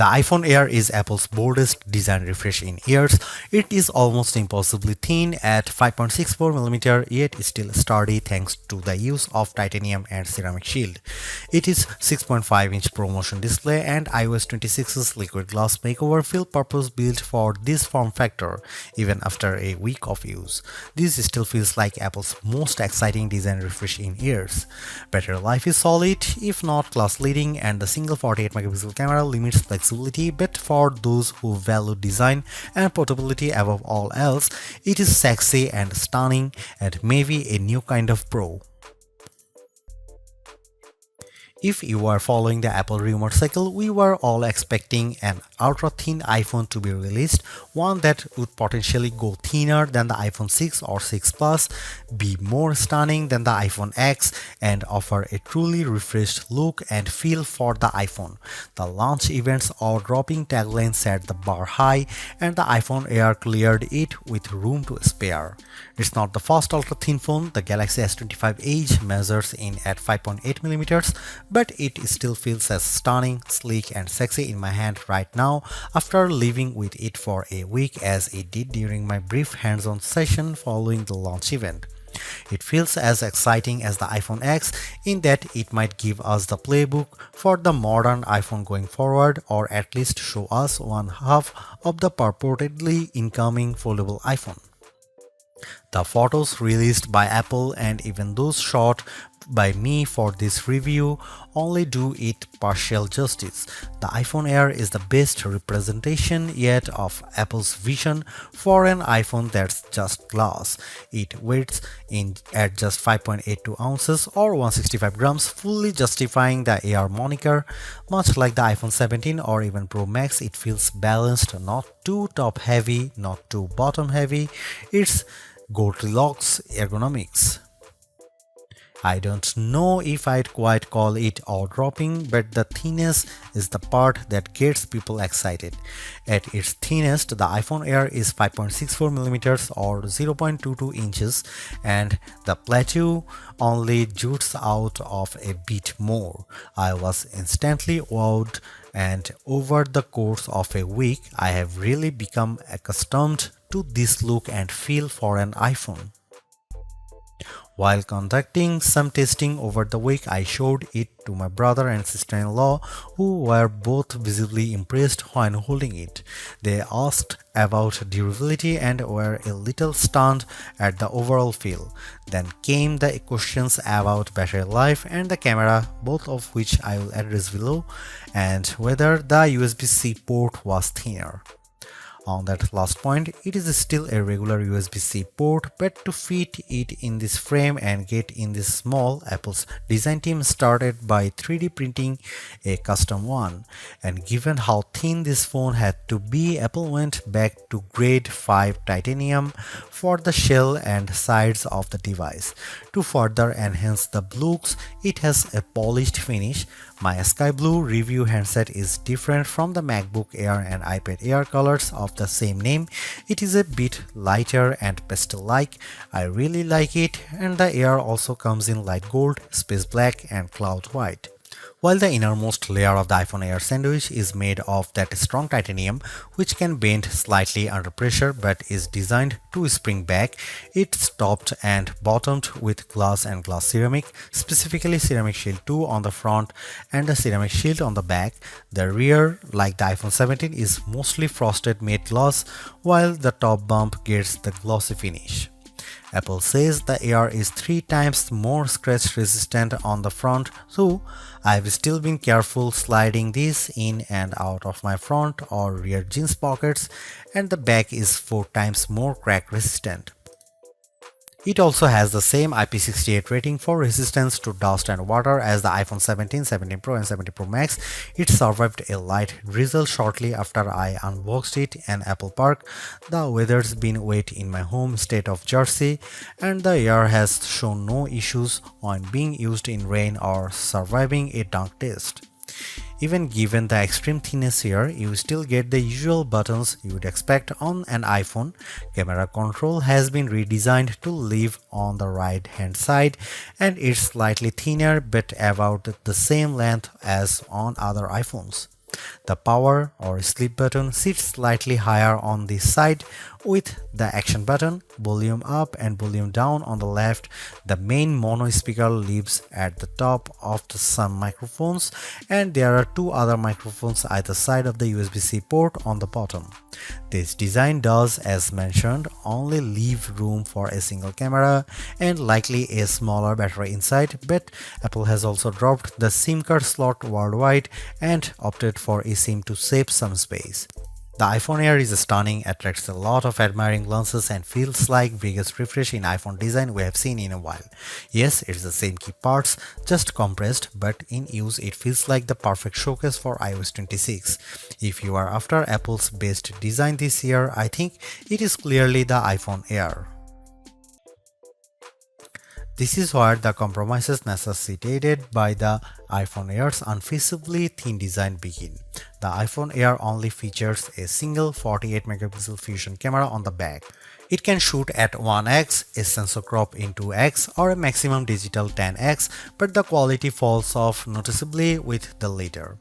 The iPhone Air is Apple's boldest design refresh in years. It is almost impossibly thin at 5.64mm, yet still sturdy thanks to the use of titanium and ceramic shield. It is 6.5-inch ProMotion display and iOS 26's liquid glass makeover feel purpose-built for this form factor, even after a week of use. This still feels like Apple's most exciting design refresh in years. Battery life is solid, if not class-leading, and the single 48-megapixel camera limits flexibility, but for those who value design and portability above all else, it is sexy and stunning and maybe a new kind of pro. If you are following the Apple rumor cycle, we were all expecting an ultra-thin iPhone to be released, one that would potentially go thinner than the iPhone 6 or 6 Plus, be more stunning than the iPhone X, and offer a truly refreshed look and feel for the iPhone. The launch event's awe-dropping tagline set the bar high, and the iPhone Air cleared it with room to spare. It's not the first ultra-thin phone. The Galaxy S25 Edge measures in at 5.8mm, but it still feels as stunning, sleek, and sexy in my hand right now after living with it for a week as it did during my brief hands-on session following the launch event. It feels as exciting as the iPhone X in that it might give us the playbook for the modern iPhone going forward, or at least show us one half of the purportedly incoming foldable iPhone. The photos released by Apple and even those shot by me for this review only do it partial justice. The iPhone Air is the best representation yet of Apple's vision for an iPhone that's just glass. It weighs in at just 5.82 ounces or 165 grams, fully justifying the Air moniker. Much like the iPhone 17 or even Pro Max, it feels balanced, not too top heavy, not too bottom heavy. It's Goldilocks ergonomics. I don't know if I'd quite call it awe-dropping, but the thinness is the part that gets people excited. At its thinnest, the iPhone Air is 5.64mm or 0.22 inches, and the plateau only jutes out of a bit more. I was instantly wowed, and over the course of a week, I have really become accustomed to this look and feel for an iPhone. While conducting some testing over the week, I showed it to my brother and sister-in-law, who were both visibly impressed when holding it. They asked about durability and were a little stunned at the overall feel. Then came the questions about battery life and the camera, both of which I will address below, and whether the USB-C port was thinner. On that last point, it is still a regular USB-C port, but to fit it in this frame and get in this small, Apple's design team started by 3D printing a custom one. And given how thin this phone had to be, Apple went back to grade 5 titanium for the shell and sides of the device. To further enhance the looks, it has a polished finish. My sky blue review handset is different from the MacBook Air and iPad Air colors of the same name. It is a bit lighter and pastel-like. I really like it, and the Air also comes in light gold, space black, and cloud white. While the innermost layer of the iPhone Air sandwich is made of that strong titanium, which can bend slightly under pressure but is designed to spring back, it's topped and bottomed with glass and glass ceramic, specifically Ceramic Shield 2 on the front and the Ceramic Shield on the back. The rear, like the iPhone 17, is mostly frosted matte glass, while the top bump gets the glossy finish. Apple says the Air is 3 times more scratch resistant on the front, so I've still been careful sliding this in and out of my front or rear jeans pockets, and the back is 4 times more crack resistant. It also has the same IP68 rating for resistance to dust and water as the iPhone 17, 17 Pro and 17 Pro Max. It survived a light drizzle shortly after I unboxed it in Apple Park. The weather's been wet in my home state of Jersey, and the Air has shown no issues when being used in rain or surviving a dunk test. Even given the extreme thinness here, you still get the usual buttons you would expect on an iPhone. Camera control has been redesigned to live on the right hand side, and it's slightly thinner but about the same length as on other iPhones. The power or sleep button sits slightly higher on the side with the action button, volume up and volume down on the left. The main mono speaker lives at the top of some microphones, and there are two other microphones either side of the USB-C port on the bottom. This design does, as mentioned, only leave room for a single camera and likely a smaller battery inside, but Apple has also dropped the SIM card slot worldwide and opted for eSIM to save some space. The iPhone Air is stunning, attracts a lot of admiring glances, and feels like biggest refresh in iPhone design we have seen in a while. Yes, it's the same key parts, just compressed, but in use it feels like the perfect showcase for iOS 26. If you are after Apple's best design this year, I think it is clearly the iPhone Air. This is where the compromises necessitated by the iPhone Air's unfeasibly thin design begin. The iPhone Air only features a single 48-megapixel fusion camera on the back. It can shoot at 1x, a sensor crop in 2x, or a maximum digital 10x, but the quality falls off noticeably with the latter.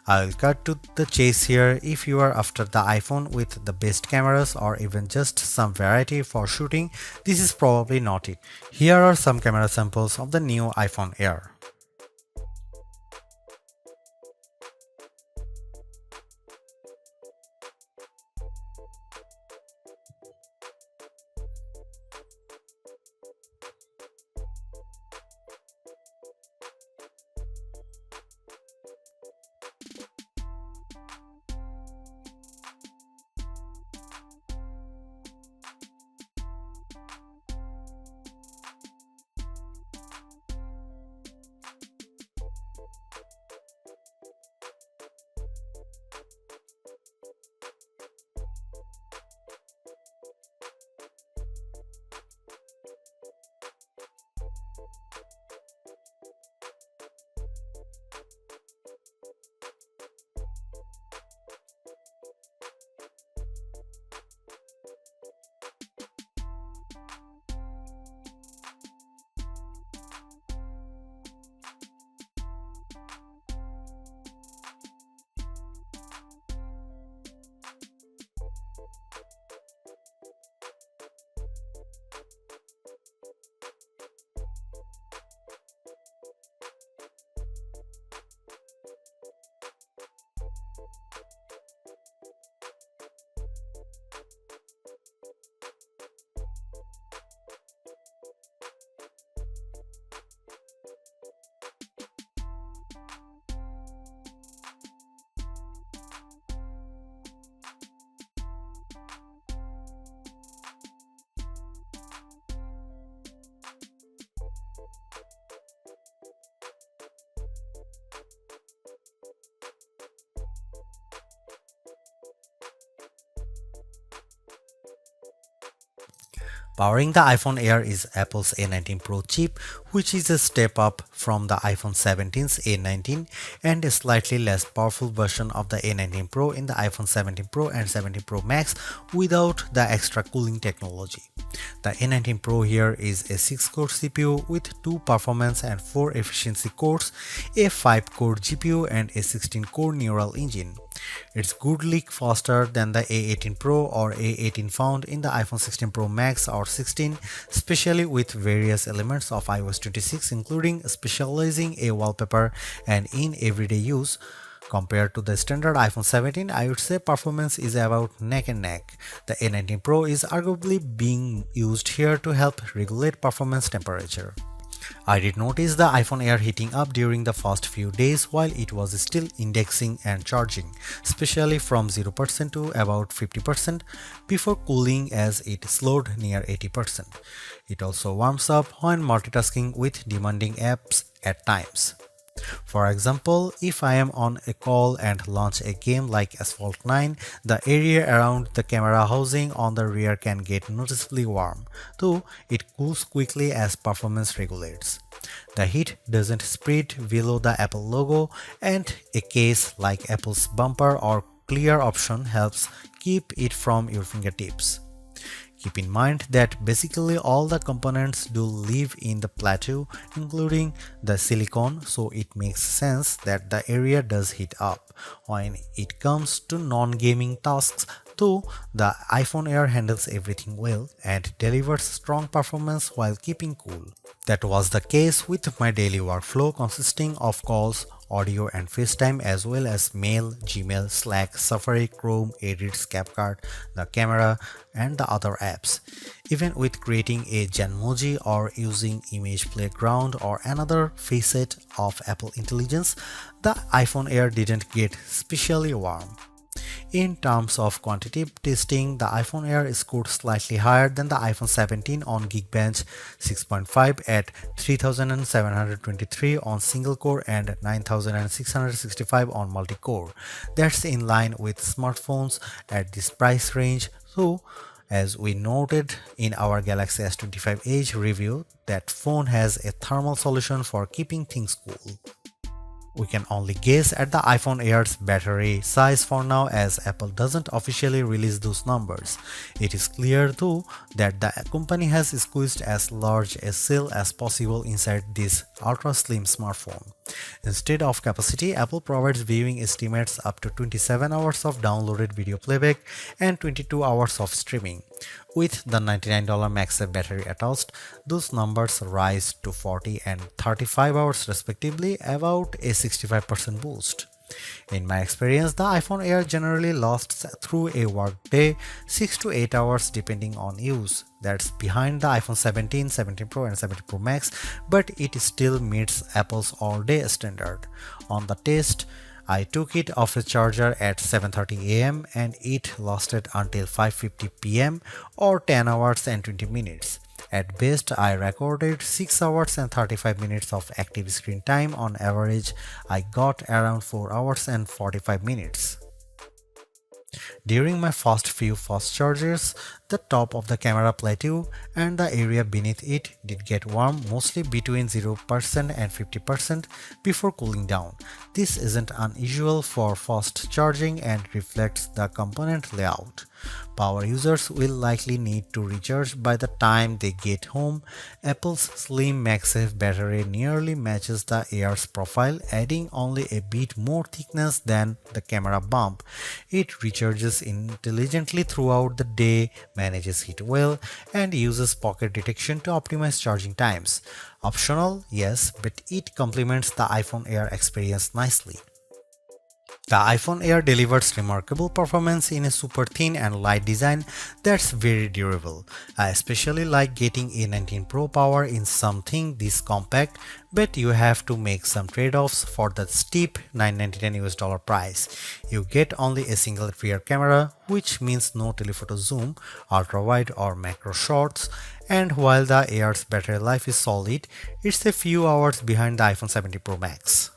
I will cut to the chase here. If you are after the iPhone with the best cameras or even just some variety for shooting, this is probably not it. Here are some camera samples of the new iPhone Air. Powering the iPhone Air is Apple's A19 Pro chip, which is a step up from the iPhone 17's A19 and a slightly less powerful version of the A19 Pro in the iPhone 17 Pro and 17 Pro Max without the extra cooling technology. The A19 Pro here is a 6-core CPU with 2 performance and 4 efficiency cores, a 5-core GPU and a 16-core neural engine. It's goodly faster than the A18 Pro or A18 found in the iPhone 16 Pro Max or 16, especially with various elements of iOS 26 including specializing a wallpaper and in everyday use. Compared to the standard iPhone 17, I would say performance is about neck and neck. The A19 Pro is arguably being used here to help regulate performance temperature. I did notice the iPhone Air heating up during the first few days while it was still indexing and charging, especially from 0% to about 50% before cooling as it slowed near 80%. It also warms up when multitasking with demanding apps at times. For example, if I am on a call and launch a game like Asphalt 9, the area around the camera housing on the rear can get noticeably warm, though it cools quickly as performance regulates. The heat doesn't spread below the Apple logo, and a case like Apple's bumper or clear option helps keep it from your fingertips. Keep in mind that basically all the components do live in the plateau, including the silicone, so it makes sense that the area does heat up. When it comes to non-gaming tasks, though, the iPhone Air handles everything well and delivers strong performance while keeping cool. That was the case with my daily workflow consisting of calls, audio and FaceTime, as well as mail, Gmail, Slack, Safari, Chrome, Edits, CapCut, the camera, and the other apps. Even with creating a Genmoji or using Image Playground or another facet of Apple Intelligence, the iPhone Air didn't get especially warm. In terms of quantitative testing, the iPhone Air scored slightly higher than the iPhone 17 on Geekbench 6.5 at 3723 on single core and 9665 on multi-core. That's in line with smartphones at this price range, so as we noted in our Galaxy S25 Edge review, that phone has a thermal solution for keeping things cool. We can only guess at the iPhone Air's battery size for now, as Apple doesn't officially release those numbers. It is clear though that the company has squeezed as large a cell as possible inside this ultra slim smartphone. Instead of capacity, Apple provides viewing estimates up to 27 hours of downloaded video playback and 22 hours of streaming. With the $99 MagSafe battery attached, those numbers rise to 40 and 35 hours respectively, about a 65% boost. In my experience, the iPhone Air generally lasts through a workday 6 to 8 hours depending on use. That's behind the iPhone 17, 17 Pro and 17 Pro Max, but it still meets Apple's all-day standard. On the test, I took it off the charger at 7:30 am and it lasted until 5:50 pm or 10 hours and 20 minutes. At best, I recorded 6 hours and 35 minutes of active screen time. On average, I got around 4 hours and 45 minutes. During my first few fast charges, the top of the camera plateau and the area beneath it did get warm, mostly between 0% and 50% before cooling down. This isn't unusual for fast charging and reflects the component layout. Power users will likely need to recharge by the time they get home. Apple's slim MagSafe battery nearly matches the Air's profile, adding only a bit more thickness than the camera bump. It recharges intelligently throughout the day, manages heat well, and uses pocket detection to optimize charging times. Optional, yes, but it complements the iPhone Air experience nicely. The iPhone Air delivers remarkable performance in a super thin and light design that's very durable. I especially like getting A19 Pro power in something this compact, but you have to make some trade-offs for the steep $999 price. You get only a single rear camera, which means no telephoto zoom, ultra-wide or macro shots, and while the Air's battery life is solid, it's a few hours behind the iPhone 17 Pro Max.